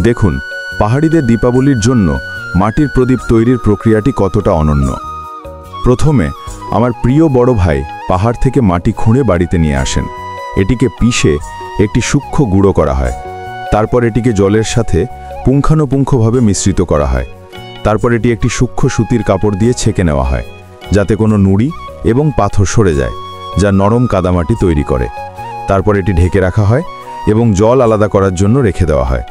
দেখুন পাহাড়িদের দীপাবলির জন্য মাটির প্রদীপ তৈরির প্রক্রিয়াটি কতটা অনন্য। প্রথমে আমার প্রিয় বড় ভাই পাহাড় থেকে মাটি খুঁড়ে বাড়িতে নিয়ে আসেন। এটিকে পিষে একটি সূক্ষ্ম গুঁড়ো করা হয়। তারপর এটিকে জলের সাথে পুঙ্খানুপুঙ্খভাবে মিশ্রিত করা হয়। তারপর এটি একটি সূক্ষ্ম সুতির কাপড় দিয়ে ছেঁকে নেওয়া হয়, যাতে কোনো নুড়ি এবং পাথর সরে যায়, যা নরম কাদামাটি তৈরি করে। তারপর এটি ঢেকে রাখা হয় এবং জল আলাদা করার জন্য রেখে দেওয়া হয়।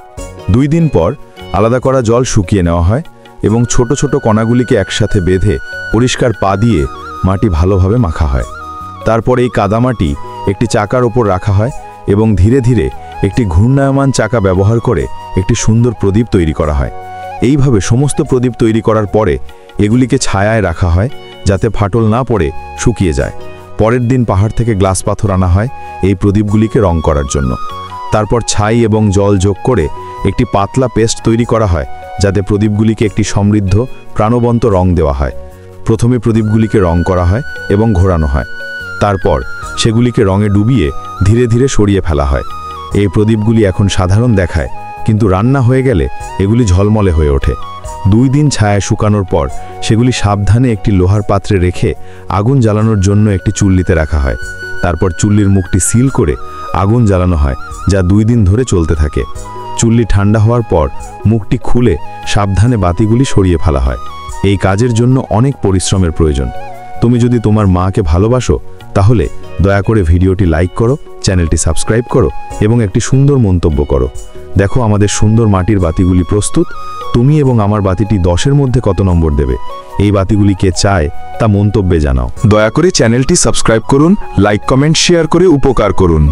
2 দিন পর আলাদা করা জল শুকিয়ে নেওয়া হয় এবং ছোট ছোট কণাগুলিকে একসাথে বেঁধে পরিষ্কার পা দিয়ে মাটি ভালোভাবে মাখা হয়। তারপর এই কাদামাটি একটি চাকার ওপর রাখা হয় এবং ধীরে ধীরে একটি ঘূর্ণায়মান চাকা ব্যবহার করে একটি সুন্দর প্রদীপ তৈরি করা হয়। এইভাবে সমস্ত প্রদীপ তৈরি করার পরে এগুলিকে ছায়ায় রাখা হয়, যাতে ফাটল না পড়ে শুকিয়ে যায়। পরের দিন পাহাড় থেকে গ্লাস পাথর আনা হয় এই প্রদীপগুলিকে রং করার জন্য। তারপর ছাই এবং জল যোগ করে একটি পাতলা পেস্ট তৈরি করা হয়, যাতে প্রদীপগুলিকে একটি সমৃদ্ধ প্রাণবন্ত রং দেওয়া হয়। প্রথমে প্রদীপগুলিকে রং করা হয় এবং ঘোরানো হয়। তারপর সেগুলিকে রঙে ডুবিয়ে ধীরে ধীরে সরিয়ে ফেলা হয়। এই প্রদীপগুলি এখন সাধারণ দেখায়, কিন্তু রান্না হয়ে গেলে এগুলি ঝলমলে হয়ে ওঠে। 2 দিন ছায়ায় শুকানোর পর সেগুলি সাবধানে একটি লোহার পাত্রে রেখে আগুন জ্বালানোর জন্য একটি চুল্লিতে রাখা হয়। তারপর চুল্লির মুখটি সিল করে আগুন জ্বালানো হয়, যা 2 দিন ধরে চলতে থাকে। চুল্লি ঠান্ডা হওয়ার পর মুখটি খুলে সাবধানে বাতিগুলি সরিয়ে ফেলা হয়। এই কাজের জন্য অনেক পরিশ্রমের প্রয়োজন। তুমি যদি তোমার মাকে ভালোবাসো, তাহলে দয়া করে ভিডিওটি লাইক করো, চ্যানেলটি সাবস্ক্রাইব করো এবং একটি সুন্দর মন্তব্য করো। দেখো আমাদের সুন্দর মাটির বাতিগুলি প্রস্তুত। তুমি এবং আমার বাতিটি 10-এর মধ্যে কত নম্বর দেবে? এই বাতিগুলি কে চায় তা মন্তব্যে জানাও। দয়া করে চ্যানেলটি সাবস্ক্রাইব করুন, লাইক কমেন্ট শেয়ার করে উপকার করুন।